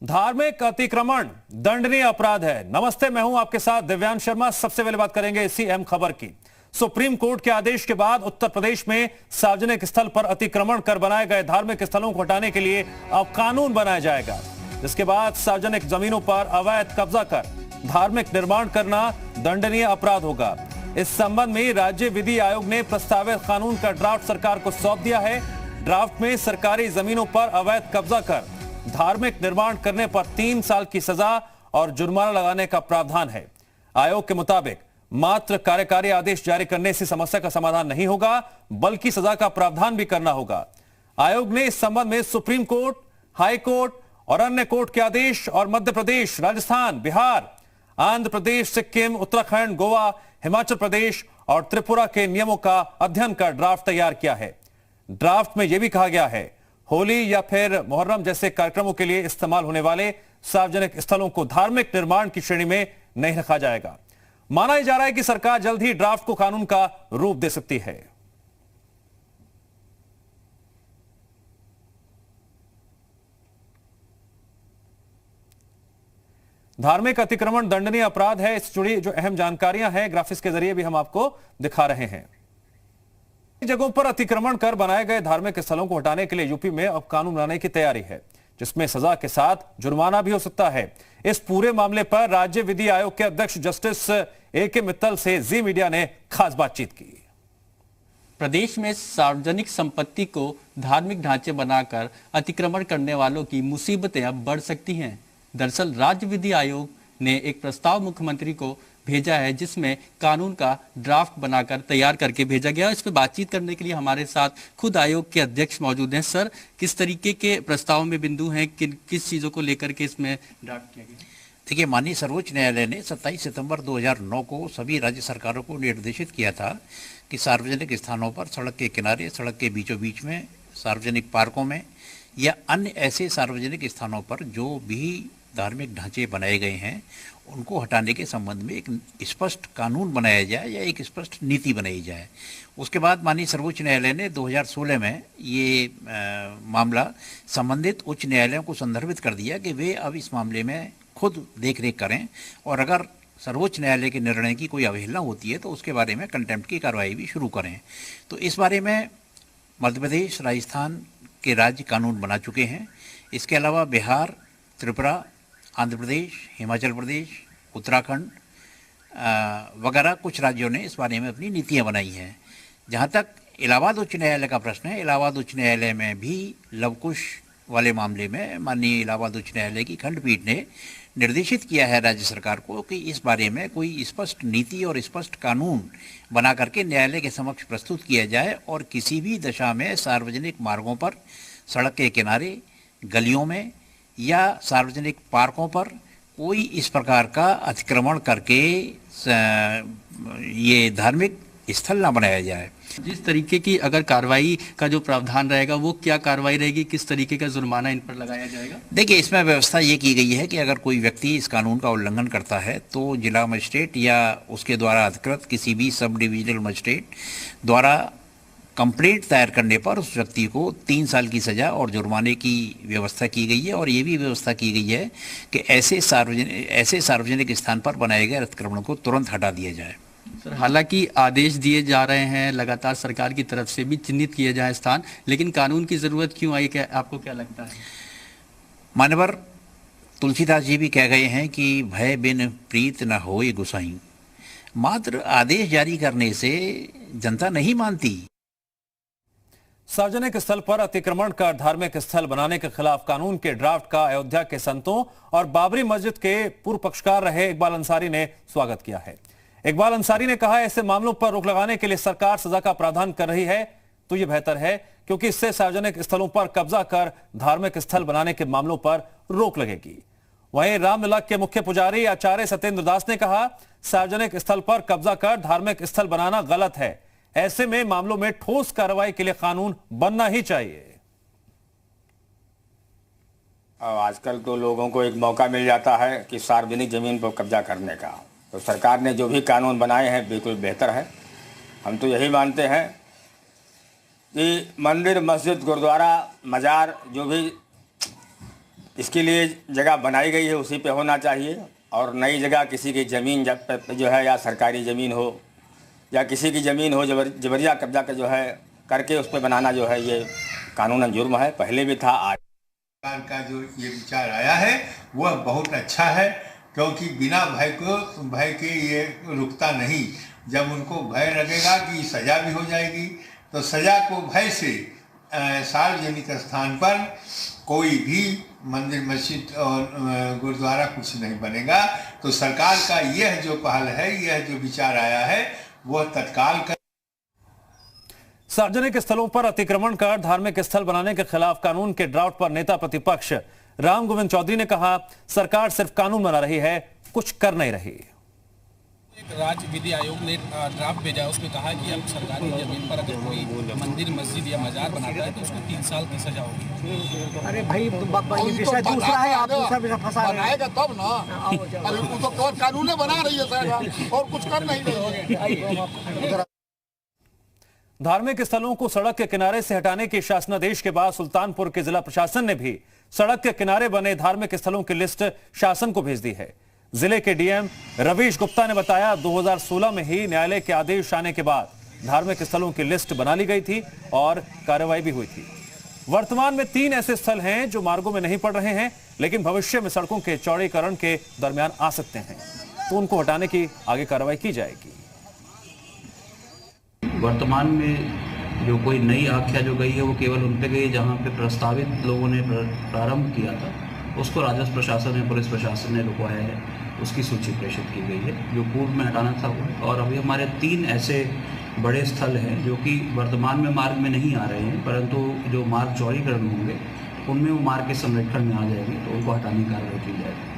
धार्मिक अतिक्रमण दंडनीय अपराध है। नमस्ते, मैं हूं आपके साथ दिव्यांश शर्मा। सबसे पहले बात करेंगे इसी अहम खबर की। सुप्रीम कोर्ट के आदेश के बाद उत्तर प्रदेश में सार्वजनिक स्थल पर अतिक्रमण कर बनाए गए धार्मिक स्थलों को हटाने के लिए अब कानून बनाया जाएगा, जिसके बाद सार्वजनिक जमीनों पर अवैध कब्जा कर धार्मिक निर्माण करना दंडनीय अपराध होगा। इस संबंध में राज्य विधि आयोग ने प्रस्तावित कानून का ड्राफ्ट सरकार को सौंप दिया है। ड्राफ्ट में सरकारी जमीनों पर अवैध कब्जा कर धार्मिक निर्माण करने पर 3 साल की सजा और जुर्माना लगाने का प्रावधान है। आयोग के मुताबिक मात्र कार्यकारी आदेश जारी करने से समस्या का समाधान नहीं होगा, बल्कि सजा का प्रावधान भी करना होगा। आयोग ने इस संबंध में सुप्रीम कोर्ट, हाई कोर्ट और अन्य कोर्ट के आदेश और मध्य प्रदेश, राजस्थान, बिहार, आंध्र प्रदेश, सिक्किम, उत्तराखंड, गोवा, हिमाचल प्रदेश और त्रिपुरा के नियमों का अध्ययन कर ड्राफ्ट तैयार किया है। ड्राफ्ट में यह भी कहा गया है, होली या फिर मुहर्रम जैसे कार्यक्रमों के लिए इस्तेमाल होने वाले सार्वजनिक स्थलों को धार्मिक निर्माण की श्रेणी में नहीं रखा जाएगा। माना जा रहा है कि सरकार जल्द ही ड्राफ्ट को कानून का रूप दे सकती है। धार्मिक अतिक्रमण दंडनीय अपराध है। इससे जुड़ी जो अहम जानकारियां हैं ग्राफिक्स के जरिए भी हम आपको दिखा रहे हैं। जगहों पर अतिक्रमण कर बनाए गए धार्मिक स्थलों को हटाने के लिए यूपी में अब कानून बनाने की तैयारी है, जिसमें सजा के साथ जुर्माना भी हो सकता है। इस पूरे मामले पर राज्य विधि आयोग के अध्यक्ष जस्टिस ए.के. मित्तल से जी मीडिया ने खास बातचीत की। प्रदेश में सार्वजनिक संपत्ति को धार्मिक ढांचे बनाकर अतिक्रमण करने वालों की मुसीबतें अब बढ़ सकती हैं। दरअसल राज्य विधि आयोग ने एक प्रस्ताव मुख्यमंत्री को भेजा है, जिसमें कानून का ड्राफ्ट बनाकर तैयार करके भेजा गया। इस पर बातचीत करने के लिए हमारे साथ खुद आयोग के अध्यक्ष मौजूद हैं। सर, किस तरीके के प्रस्ताव में बिंदु हैं, किस चीज़ों को लेकर के इसमें ड्राफ्ट किया गया? देखिए, माननीय सर्वोच्च न्यायालय ने 27 सितंबर 2009 को सभी राज्य सरकारों को निर्देशित किया था कि सार्वजनिक स्थानों पर, सड़क के किनारे, सड़क के बीचों बीच में, सार्वजनिक पार्कों में या अन्य ऐसे सार्वजनिक स्थानों पर जो भी धार्मिक ढांचे बनाए गए हैं उनको हटाने के संबंध में एक स्पष्ट कानून बनाया जाए या एक स्पष्ट नीति बनाई जाए। उसके बाद माननीय सर्वोच्च न्यायालय ने 2016 में ये मामला संबंधित उच्च न्यायालयों को संदर्भित कर दिया कि वे अब इस मामले में खुद देखरेख करें, और अगर सर्वोच्च न्यायालय के निर्णय की कोई अवहेलना होती है तो उसके बारे में कंटेम्प्ट की कार्रवाई भी शुरू करें। तो इस बारे में मध्य प्रदेश, राजस्थान के राज्य कानून बना चुके हैं। इसके अलावा बिहार, त्रिपुरा, आंध्र प्रदेश, हिमाचल प्रदेश, उत्तराखंड वगैरह कुछ राज्यों ने इस बारे में अपनी नीतियां बनाई हैं। जहां तक इलाहाबाद उच्च न्यायालय का प्रश्न है, इलाहाबाद उच्च न्यायालय में भी लवकुश वाले मामले में माननीय इलाहाबाद उच्च न्यायालय की खंडपीठ ने निर्देशित किया है राज्य सरकार को कि इस बारे में कोई स्पष्ट नीति और स्पष्ट कानून बना करके न्यायालय के समक्ष प्रस्तुत किया जाए, और किसी भी दशा में सार्वजनिक मार्गों पर, सड़क के किनारे, गलियों में या सार्वजनिक पार्कों पर कोई इस प्रकार का अतिक्रमण करके ये धार्मिक स्थल ना बनाया जाए। जिस तरीके की अगर कार्रवाई का जो प्रावधान रहेगा, वो क्या कार्रवाई रहेगी, किस तरीके का जुर्माना इन पर लगाया जाएगा? देखिए, इसमें व्यवस्था ये की गई है कि अगर कोई व्यक्ति इस कानून का उल्लंघन करता है तो जिला मजिस्ट्रेट या उसके द्वारा अधिकृत किसी भी सब डिविजनल मजिस्ट्रेट द्वारा कंप्लेंट दायर करने पर उस व्यक्ति को 3 साल की सज़ा और जुर्माने की व्यवस्था की गई है। और ये भी व्यवस्था की गई है कि ऐसे सार्वजनिक स्थान पर बनाए गए अतिक्रमण को तुरंत हटा दिया जाए। सर, हालांकि आदेश दिए जा रहे हैं लगातार सरकार की तरफ से भी चिन्हित किए जाए स्थान, लेकिन कानून की ज़रूरत क्यों आई, क्या आपको क्या लगता है? मान्यवर तुलसीदास जी भी कह गए हैं कि भय बिन प्रीत न होए गुसाई। मात्र आदेश जारी करने से जनता नहीं मानती। सार्वजनिक स्थल पर अतिक्रमण कर धार्मिक स्थल बनाने के खिलाफ कानून के ड्राफ्ट का अयोध्या के संतों और बाबरी मस्जिद के पूर्व पक्षकार रहे इकबाल अंसारी ने स्वागत किया है। इकबाल अंसारी ने कहा, ऐसे मामलों पर रोक लगाने के लिए सरकार सजा का प्रावधान कर रही है तो यह बेहतर है, क्योंकि इससे सार्वजनिक स्थलों पर कब्जा कर धार्मिक स्थल बनाने के मामलों पर रोक लगेगी। वहीं रामलला के मुख्य पुजारी आचार्य सत्येंद्र दास ने कहा, सार्वजनिक स्थल पर कब्जा कर धार्मिक स्थल बनाना गलत है। ऐसे में मामलों में ठोस कार्रवाई के लिए कानून बनना ही चाहिए। आजकल तो लोगों को एक मौका मिल जाता है कि सार्वजनिक जमीन पर कब्जा करने का, तो सरकार ने जो भी कानून बनाए हैं बिल्कुल बेहतर है। हम तो यही मानते हैं कि मंदिर, मस्जिद, गुरुद्वारा, मजार जो भी इसके लिए जगह बनाई गई है उसी पे होना चाहिए, और नई जगह किसी की ज़मीन जो है या सरकारी ज़मीन हो या किसी की ज़मीन हो जबरिया कब्जा का जो है करके उस पर बनाना जो है ये कानूनन जुर्म है, पहले भी था। आज सरकार का जो ये विचार आया है वह बहुत अच्छा है, क्योंकि बिना भय के ये रुकता नहीं। जब उनको भय लगेगा कि सज़ा भी हो जाएगी, तो सज़ा को भय से सार्वजनिक स्थान पर कोई भी मंदिर, मस्जिद और गुरुद्वारा कुछ नहीं बनेगा। तो सरकार का यह जो पहल है, यह जो विचार आया है, वह तत्काल कर। सार्वजनिक स्थलों पर अतिक्रमण कर धार्मिक स्थल बनाने के खिलाफ कानून के ड्राफ्ट पर नेता प्रतिपक्ष राम गोविंद चौधरी ने कहा, सरकार सिर्फ कानून बना रही है, कुछ कर नहीं रही। राज्य विधि आयोग ने ड्राफ्ट भेजा, उसमें कहा कि अब सरकारी जमीन पर अगर कोई मंदिर, मस्जिद या मजार बनाता है तो उसको 3 साल की सजा होगी। अरे भाई विषय दूसरा है, आप दूसरा विषय फंसा रहे हैं। बनाएगा तब ना, अरे वो तो कानून बना रही है सरकार और कुछ कर नहीं रही है। धार्मिक स्थलों को सड़क के किनारे से हटाने के शासनादेश के बाद सुल्तानपुर के जिला प्रशासन ने भी सड़क के किनारे बने धार्मिक स्थलों की लिस्ट शासन को भेज दी है। जिले के डीएम रवीश गुप्ता ने बताया, 2016 में ही न्यायालय के आदेश आने के बाद धार्मिक स्थलों की लिस्ट बना ली गई थी और कार्रवाई भी हुई थी। वर्तमान में 3 ऐसे स्थल हैं जो मार्गों में नहीं पड़ रहे हैं, लेकिन भविष्य में सड़कों के चौड़ीकरण के दरमियान आ सकते हैं, तो उनको हटाने की आगे कार्रवाई की जाएगी। वर्तमान में जो कोई नई आख्या जो गई है वो केवल उन पे गई जहाँ पे प्रस्तावित लोगों ने प्रारंभ किया था, उसको राजस्व प्रशासन ने, पुलिस प्रशासन ने रुकवाया है, उसकी सूची प्रेषित की गई है। जो पूर्व में हटाना था वो, और अभी हमारे 3 ऐसे बड़े स्थल हैं जो कि वर्तमान में मार्ग में नहीं आ रहे हैं, परंतु जो मार्ग चौड़ीकरण होंगे उनमें वो मार्ग के संरक्षण में आ जाएंगे, तो उनको हटाने की कार्रवाई की जाएगी।